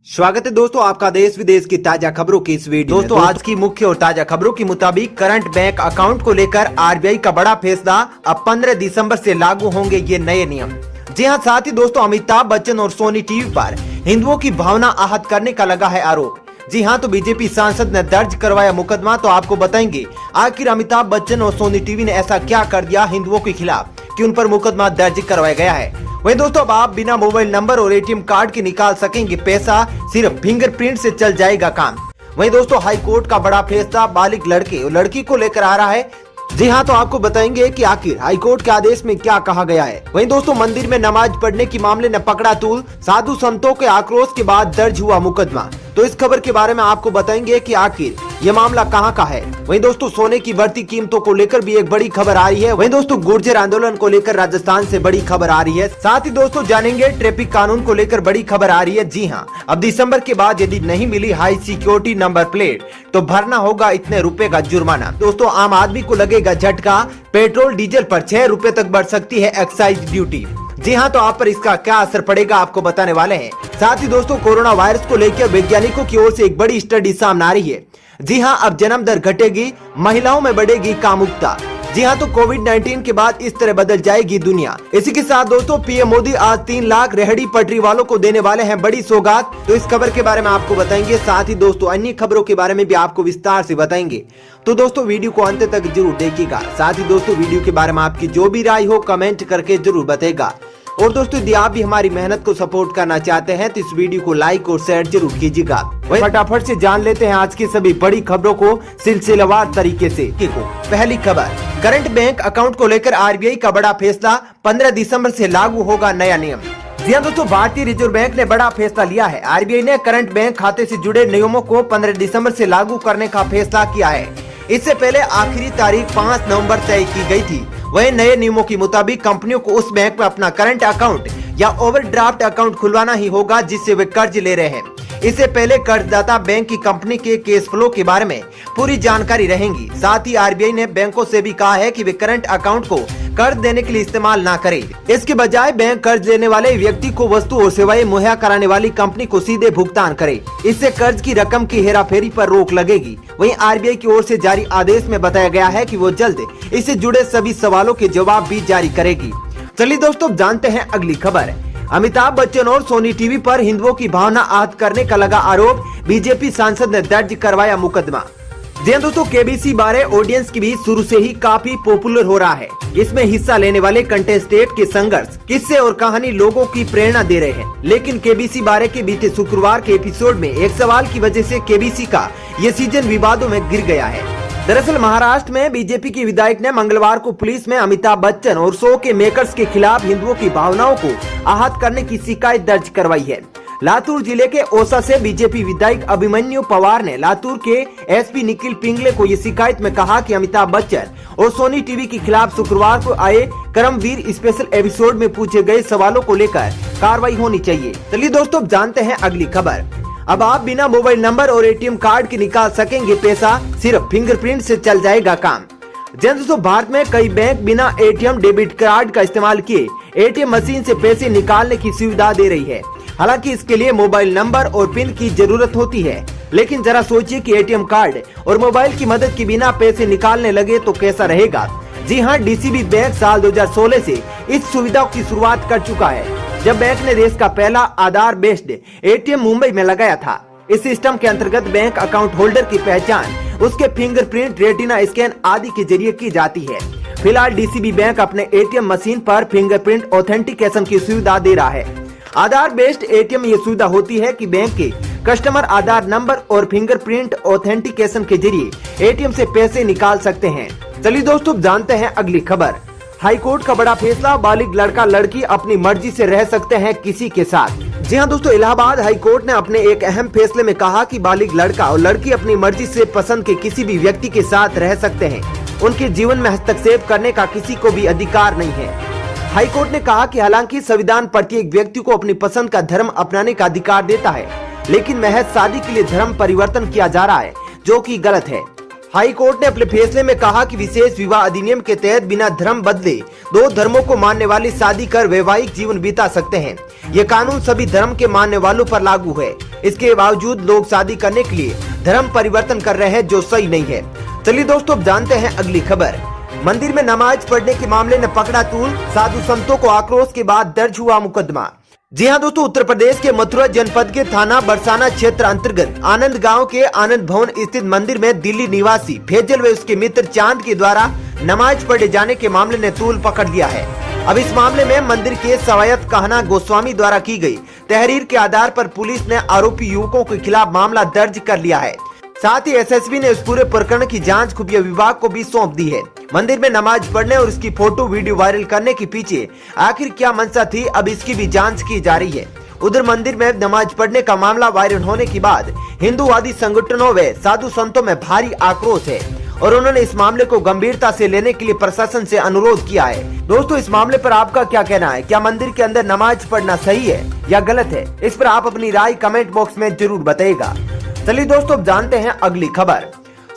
स्वागत है दोस्तों आपका देश विदेश की ताजा खबरों की इस वीडियो में। दोस्तों आज की मुख्य और ताजा खबरों के मुताबिक करंट बैंक अकाउंट को लेकर आरबीआई का बड़ा फैसला। अब 15 दिसंबर से लागू होंगे ये नए नियम। जी हां, साथ ही दोस्तों अमिताभ बच्चन और सोनी टीवी पर हिंदुओं की भावना आहत करने का लगा है आरोप। जी हां, तो बीजेपी सांसद ने दर्ज करवाया मुकदमा। तो आपको बताएंगे आखिर अमिताभ बच्चन और सोनी टीवी ने ऐसा क्या कर दिया हिंदुओं के खिलाफ कि उन पर मुकदमा दर्ज करवाया गया है। वहीं दोस्तों अब आप बिना मोबाइल नंबर और एटीएम कार्ड के निकाल सकेंगे पैसा, सिर्फ फिंगरप्रिंट से चल जाएगा काम। वहीं दोस्तों हाई कोर्ट का बड़ा फैसला बालिग लड़के और लड़की को लेकर आ रहा है। जी हाँ, तो आपको बताएंगे कि आखिर हाई कोर्ट के आदेश में क्या कहा गया है। वहीं दोस्तों मंदिर में नमाज पढ़ने के मामले ने पकड़ा तूल, साधु संतों के आक्रोश के बाद दर्ज हुआ मुकदमा। तो इस खबर के बारे में आपको बताएंगे कि आखिर ये मामला कहां का है। वहीं दोस्तों सोने की बढ़ती कीमतों को लेकर भी एक बड़ी खबर आ रही है। वहीं दोस्तों गुर्जर आंदोलन को लेकर राजस्थान से बड़ी खबर आ रही है। साथ ही दोस्तों जानेंगे ट्रैफिक कानून को लेकर बड़ी खबर आ रही है। जी हाँ, अब दिसंबर के बाद यदि नहीं मिली हाई सिक्योरिटी नंबर प्लेट तो भरना होगा इतने रुपए का जुर्माना। दोस्तों आम आदमी को लगेगा झटका, पेट्रोल डीजल पर 6 रुपए तक बढ़ सकती है एक्साइज ड्यूटी। जी हाँ, तो आप पर इसका क्या असर पड़ेगा आपको बताने वाले हैं। साथ ही दोस्तों कोरोना वायरस को लेकर वैज्ञानिकों की ओर से एक बड़ी स्टडी सामने आ रही है। जी हाँ, अब जन्म दर घटेगी, महिलाओं में बढ़ेगी कामुकता। जी हाँ, तो कोविड-19 के बाद इस तरह बदल जाएगी दुनिया। इसी के साथ दोस्तों पीएम मोदी आज 3 लाख रेहड़ी पटरी वालों को देने वाले हैं बड़ी सौगात। तो इस खबर के बारे में आपको बताएंगे। साथ ही दोस्तों अन्य खबरों के बारे में भी आपको विस्तार से बताएंगे। तो दोस्तों वीडियो को अंत तक जरूर देखिएगा। साथ ही दोस्तों वीडियो के बारे में आपकी जो भी राय हो कमेंट करके जरूर बताएगा। और दोस्तों यदि आप भी हमारी मेहनत को सपोर्ट करना चाहते हैं तो इस वीडियो को लाइक और शेयर जरूर कीजिएगा। वहीं फटाफट से जान लेते हैं आज की सभी बड़ी खबरों को सिलसिलेवार तरीके से। पहली खबर, करंट बैंक अकाउंट को लेकर आरबीआई का बड़ा फैसला। 15 दिसंबर से लागू होगा नया नियम। जी हां दोस्तों, भारतीय रिजर्व बैंक ने बड़ा फैसला लिया है। आरबीआई ने करंट बैंक खाते से जुड़े नियमों को 15 दिसंबर से लागू करने का फैसला किया है। इससे पहले आखिरी तारीख 5 नवंबर तय की गई थी। वहीं नए नियमों के मुताबिक कंपनियों को उस बैंक में अपना करंट अकाउंट या ओवरड्राफ्ट अकाउंट खुलवाना ही होगा जिससे वे कर्ज ले रहे हैं। इससे पहले कर्जदाता बैंक की कंपनी के केस फ्लो के बारे में पूरी जानकारी रहेंगी। साथ ही आरबीआई ने बैंकों से भी कहा है कि वे करंट अकाउंट को कर्ज देने के लिए इस्तेमाल ना करें। इसके बजाय बैंक कर्ज लेने वाले व्यक्ति को वस्तु और सेवाएं मुहैया कराने वाली कंपनी को सीधे भुगतान करे। इससे कर्ज की रकम की हेराफेरी पर रोक लगेगी। वहीं आरबीआई की ओर से जारी आदेश में बताया गया है कि वो जल्द इससे जुड़े सभी सवालों के जवाब भी जारी करेगी। चलिए दोस्तों जानते हैं अगली खबर। अमिताभ बच्चन और सोनी टीवी पर हिंदुओं की भावना आहत करने का लगा आरोप। बीजेपी सांसद ने दर्ज करवाया मुकदमा। जी दोस्तों, केबीसी बारे ऑडियंस के बीच शुरू से ही काफी पॉपुलर हो रहा है। इसमें हिस्सा लेने वाले कंटेस्टेंट के संघर्ष, किस्से और कहानी लोगों की प्रेरणा दे रहे हैं। लेकिन केबीसी बारे के बीते शुक्रवार के एपिसोड में एक सवाल की वजह से केबीसी का ये सीजन विवादों में गिर गया है। दरअसल महाराष्ट्र में बीजेपी की विधायक ने मंगलवार को पुलिस में अमिताभ बच्चन और शो के मेकर्स के खिलाफ हिंदुओं की भावनाओं को आहत करने की शिकायत दर्ज करवाई है। लातूर जिले के ओसा से बीजेपी विधायक अभिमन्यु पवार ने लातूर के एसपी निखिल पिंगले को ये शिकायत में कहा कि अमिताभ बच्चन और सोनी टीवी के खिलाफ शुक्रवार को आए कर्मवीर स्पेशल एपिसोड में पूछे गए सवालों को लेकर कार्रवाई होनी चाहिए। चलिए दोस्तों जानते हैं अगली खबर। अब आप बिना मोबाइल नंबर और एटीएम कार्ड के निकाल सकेंगे पैसा, सिर्फ फिंगरप्रिंट से चल जाएगा काम। दोस्तों भारत में कई बैंक बिना एटीएम डेबिट कार्ड का इस्तेमाल किए एटीएम मशीन से पैसे निकालने की सुविधा दे रही है। हालांकि इसके लिए मोबाइल नंबर और पिन की जरूरत होती है। लेकिन जरा सोचिए कि एटीएम कार्ड और मोबाइल की मदद के बिना पैसे निकालने लगे तो कैसा रहेगा। जी हाँ, डीसीबी बैंक साल 2016 से इस सुविधा की शुरुआत कर चुका है, जब बैंक ने देश का पहला आधार बेस्ड एटीएम मुंबई में लगाया था। इस सिस्टम के अंतर्गत बैंक अकाउंट होल्डर की पहचान उसके फिंगरप्रिंट, रेटिना स्कैन आदि के जरिए की जाती है। फिलहाल डीसीबी बैंक अपने एटीएम मशीन पर फिंगरप्रिंट ऑथेंटिकेशन की सुविधा दे रहा है। आधार बेस्ड एटीएम ये सुविधा होती है कि बैंक के कस्टमर आधार नंबर और फिंगरप्रिंट ऑथेंटिकेशन के जरिए एटीएम से पैसे निकाल सकते हैं। चलिए दोस्तों जानते हैं अगली खबर। हाई कोर्ट का बड़ा फैसला, बालिग लड़का लड़की अपनी मर्जी से रह सकते हैं किसी के साथ। जी हाँ दोस्तों, इलाहाबाद हाई कोर्ट ने अपने एक अहम फैसले में कहा कि बालिग लड़का और लड़की अपनी मर्जी से पसंद के किसी भी व्यक्ति के साथ रह सकते हैं। उनके जीवन में हस्तक्षेप करने का किसी को भी अधिकार नहीं है। हाई कोर्ट ने कहा कि हालांकि संविधान प्रत्येक व्यक्ति को अपनी पसंद का धर्म अपनाने का अधिकार देता है, लेकिन महज शादी के लिए धर्म परिवर्तन किया जा रहा है, जो कि गलत है। हाई कोर्ट ने अपने फैसले में कहा कि विशेष विवाह अधिनियम के तहत बिना धर्म बदले दो धर्मों को मानने वाली शादी कर वैवाहिक जीवन बिता सकते हैं। ये कानून सभी धर्म के मानने वालों पर लागू है। इसके बावजूद लोग शादी करने के लिए धर्म परिवर्तन कर रहे हैं, जो सही नहीं है। चलिए दोस्तों, अब जानते हैं अगली खबर। मंदिर में नमाज पढ़ने के मामले में पकड़ा तूल, साधु संतों को आक्रोश के बाद दर्ज हुआ मुकदमा। जी हां दोस्तों, उत्तर प्रदेश के मथुरा जनपद के थाना बरसाना क्षेत्र अंतर्गत आनंद गांव के आनंद भवन स्थित मंदिर में दिल्ली निवासी फैजल व उसके मित्र चांद के द्वारा नमाज पढ़े जाने के मामले ने तूल पकड़ लिया है। अब इस मामले में मंदिर के सवायत कहना गोस्वामी द्वारा की गई तहरीर के आधार पर पुलिस ने आरोपी युवकों के खिलाफ मामला दर्ज कर लिया है। साथ ही एसएसपी ने इस पूरे प्रकरण की जांच खुफिया विभाग को भी सौंप दी है। मंदिर में नमाज पढ़ने और इसकी फोटो वीडियो वायरल करने के पीछे आखिर क्या मंशा थी, अब इसकी भी जांच की जा रही है। उधर मंदिर में नमाज पढ़ने का मामला वायरल होने के बाद हिंदूवादी संगठनों व साधु संतों में भारी आक्रोश है और उन्होंने इस मामले को गंभीरता से लेने के लिए प्रशासन से अनुरोध किया है। दोस्तों, इस मामले पर आपका क्या कहना है? क्या मंदिर के अंदर नमाज पढ़ना सही है या गलत है? इस पर आप अपनी राय कमेंट बॉक्स में जरूर बताइएगा। चलिए दोस्तों, अब जानते हैं अगली खबर।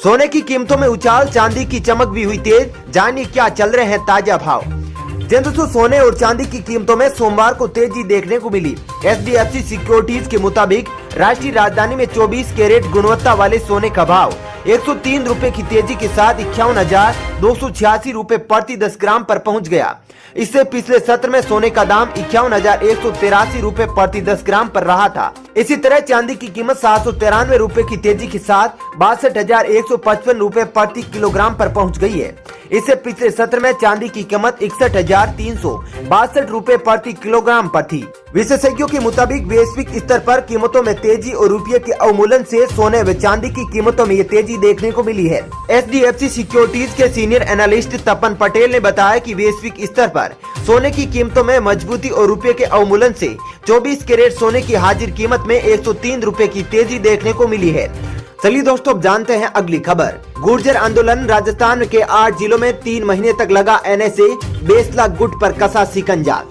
सोने की कीमतों में उछाल, चांदी की चमक भी हुई तेज, जानिए क्या चल रहे हैं ताजा भाव। दोस्तों, सोने और चांदी की कीमतों में सोमवार को तेजी देखने को मिली। HDFC सिक्योरिटीज के मुताबिक राष्ट्रीय राजधानी में 24 कैरेट गुणवत्ता वाले सोने का भाव 103 रुपए की तेजी के साथ 51,286 रुपए प्रति 10 ग्राम पर पहुंच गया। इससे पिछले सत्र में सोने का दाम 51,183 रुपए प्रति 10 ग्राम पर रहा था। इसी तरह चांदी की कीमत 793 रुपए की तेजी के साथ 62,155 रुपए प्रति किलोग्राम पर पहुंच गई है। इससे पिछले सत्र में चांदी की कीमत 61,362 रुपए प्रति किलोग्राम पर थी। विशेषज्ञों के मुताबिक वैश्विक स्तर पर कीमतों में तेजी और रुपये के अवमूल्यन से सोने व चांदी की कीमतों में ये तेजी देखने को मिली है। HDFC सिक्योरिटीज के सीनियर एनालिस्ट तपन पटेल ने बताया कि वैश्विक स्तर पर सोने की कीमतों में मजबूती और रुपये के अवमूल्यन से 24 कैरेट सोने की हाजिर कीमत में 103 रुपए की तेजी देखने को मिली है। चलिए दोस्तों, अब जानते हैं अगली खबर। गुर्जर आंदोलन, राजस्थान के 8 जिलों में 3 महीने तक लगा NSA, 20 लाख गुट पर कसा शिकंजा।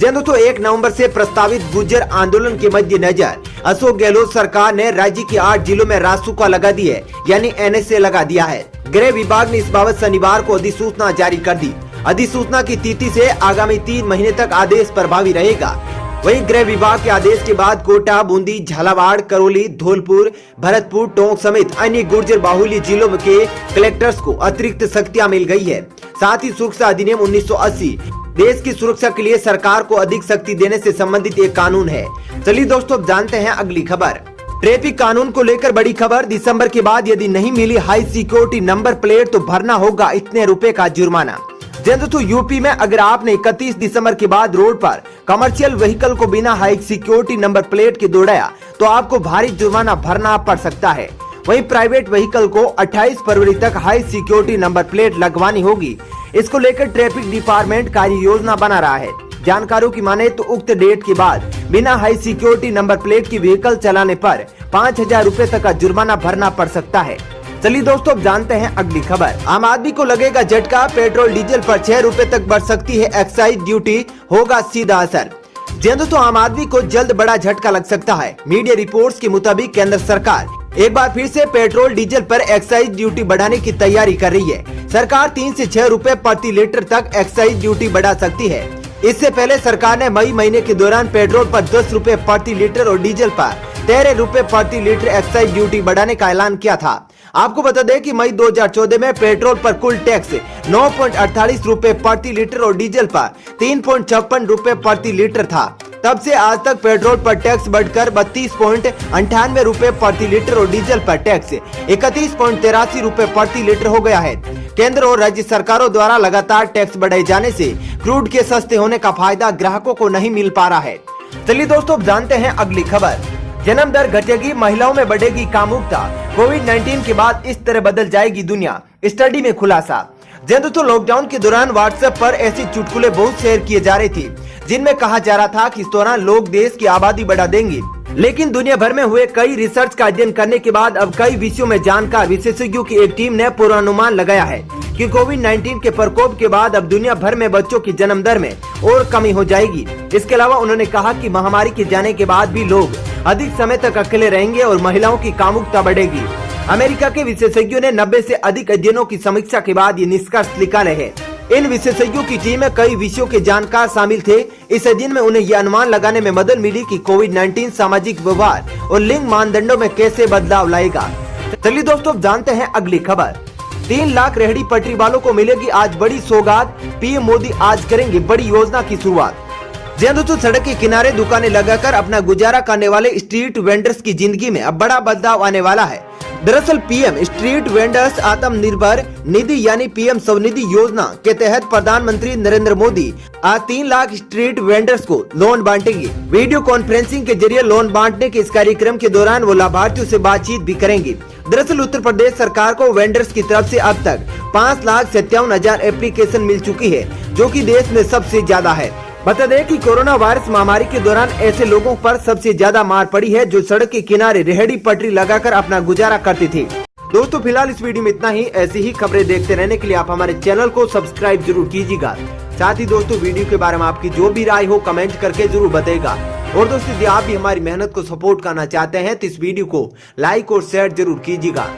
दोस्तों, 1 नवंबर से प्रस्तावित गुर्जर आंदोलन के मद्देनजर अशोक गहलोत सरकार ने राज्य के 8 जिलों में रासुका लगा दी है, यानी NSA लगा दिया है। गृह विभाग ने इस बाबत शनिवार को अधिसूचना जारी कर दी। अधिसूचना की तिथि से आगामी 3 महीने तक आदेश प्रभावी रहेगा। वहीं गृह विभाग के आदेश के बाद कोटा, बूंदी, झालावाड़, करौली, धौलपुर, भरतपुर, टोंक समेत अन्य गुर्जर बाहुल्य जिलों के कलेक्टर्स को अतिरिक्त शक्तियां मिल गई है। साथ ही सुरक्षा अधिनियम 1980 देश की सुरक्षा के लिए सरकार को अधिक शक्ति देने से संबंधित एक कानून है। चलिए दोस्तों, अब जानते हैं अगली खबर। ट्रैफिक कानून को लेकर बड़ी खबर। दिसंबर के बाद यदि नहीं मिली हाई सिक्योरिटी नंबर प्लेट तो भरना होगा इतने रुपए का जुर्माना। दोस्तों, यूपी में अगर आपने 31 दिसंबर के बाद रोड पर कमर्शियल व्हीकल को बिना हाई सिक्योरिटी नंबर प्लेट के दौड़ाया तो आपको भारी जुर्माना भरना पड़ सकता है। वहीं प्राइवेट व्हीकल को 28 फरवरी तक हाई सिक्योरिटी नंबर प्लेट लगवानी होगी। इसको लेकर ट्रैफिक डिपार्टमेंट कार्य योजना बना रहा है। जानकारों की माने तो उक्त डेट के बाद बिना हाई सिक्योरिटी नंबर प्लेट की व्हीकल चलाने पर 5,000 रुपए तक का जुर्माना भरना पड़ सकता है। चलिए दोस्तों, अब जानते हैं अगली खबर। आम आदमी को लगेगा झटका, पेट्रोल डीजल पर 6 रुपए तक बढ़ सकती है एक्साइज ड्यूटी, होगा सीधा असर। दोस्तों, आम आदमी को जल्द बड़ा झटका लग सकता है। मीडिया रिपोर्ट्स के मुताबिक केंद्र सरकार एक बार फिर से पेट्रोल डीजल पर एक्साइज ड्यूटी बढ़ाने की तैयारी कर रही है। सरकार 3 से 6 रुपए प्रति लीटर तक एक्साइज ड्यूटी बढ़ा सकती है। इससे पहले सरकार ने मई महीने के दौरान पेट्रोल पर 10 रुपए प्रति लीटर और डीजल पर 13 रुपए प्रति लीटर एक्साइज ड्यूटी बढ़ाने का ऐलान किया था। आपको बता दें कि मई 2014 में पेट्रोल पर कुल टैक्स 9.48 रुपए प्रति लीटर और डीजल पर 3.56 रुपए प्रति लीटर था। तब से आज तक पेट्रोल पर टैक्स बढ़कर 32.98 रुपए प्रति लीटर और डीजल पर टैक्स 31.83 रुपए प्रति लीटर हो गया है। केंद्र और राज्य सरकारों द्वारा लगातार टैक्स बढ़ाए जाने से क्रूड के सस्ते होने का फायदा ग्राहकों को नहीं मिल पा रहा है। चलिए दोस्तों, अब जानते हैं अगली खबर। जन्म दर घटेगी, महिलाओं में बढ़ेगी कामुकता, कोविड-19 के बाद इस तरह बदल जाएगी दुनिया, स्टडी में खुलासा। दोस्तों, लॉकडाउन के दौरान व्हाट्सएप पर ऐसी चुटकुले बहुत शेयर किए जा रहे थे जिनमें कहा जा रहा था कि इस दौरान लोग देश की आबादी बढ़ा देंगे। लेकिन दुनिया भर में हुए कई रिसर्च का अध्ययन करने के बाद अब कई विषयों में जानकार विशेषज्ञों की एक टीम ने पूर्वानुमान लगाया है कि कोविड-19 के प्रकोप के बाद अब दुनिया भर में बच्चों की जन्म दर में और कमी हो जाएगी। इसके अलावा उन्होंने कहा कि महामारी के जाने के बाद भी लोग अधिक समय तक अकेले रहेंगे और महिलाओं की कामुकता बढ़ेगी। अमेरिका के विशेषज्ञों ने 90 से अधिक अध्ययनों की समीक्षा के बाद ये निष्कर्ष निकाले हैं। इन विशेषज्ञों की टीम में कई विषयों के जानकार शामिल थे। इस अध्ययन में उन्हें यह अनुमान लगाने में मदद मिली कि कोविड-19 सामाजिक व्यवहार और लिंग मानदंडों में कैसे बदलाव लाएगा। चलिए दोस्तों, जानते हैं अगली खबर। 3 लाख रेहड़ी पटरी वालों को मिलेगी आज बड़ी सौगात, पीएम मोदी आज करेंगे बड़ी योजना की शुरुआत। जी दोस्तों, सड़क के किनारे दुकानें लगाकर अपना गुजारा करने वाले स्ट्रीट वेंडर्स की जिंदगी में अब बड़ा बदलाव आने वाला है। दरअसल PM street vendors Atmanirbhar Nidhi यानी पीएम स्वनिधि योजना के तहत प्रधानमंत्री नरेंद्र मोदी आज 3 लाख स्ट्रीट वेंडर्स को लोन बांटेंगे। वीडियो कॉन्फ्रेंसिंग के जरिए लोन बांटने के इस कार्यक्रम के दौरान वो लाभार्थियों से बातचीत भी करेंगे। दरअसल उत्तर प्रदेश सरकार को वेंडर्स की तरफ से अब तक 5,57,000 एप्लीकेशन मिल चुकी है, जो कि देश में सबसे ज्यादा है। बता दें कि कोरोना वायरस महामारी के दौरान ऐसे लोगों पर सबसे ज्यादा मार पड़ी है जो सड़क के किनारे रेहड़ी पटरी लगाकर अपना गुजारा करते थे। दोस्तों फिलहाल इस वीडियो में इतना ही। ऐसी ही खबरें देखते रहने के लिए आप हमारे चैनल को सब्सक्राइब जरूर कीजिएगा। साथ ही दोस्तों वीडियो के बारे में आपकी जो भी राय हो कमेंट करके जरूर बताइएगा। और दोस्तों यदि आप भी हमारी मेहनत को सपोर्ट करना चाहते हैं तो इस वीडियो को लाइक और शेयर जरूर कीजिएगा।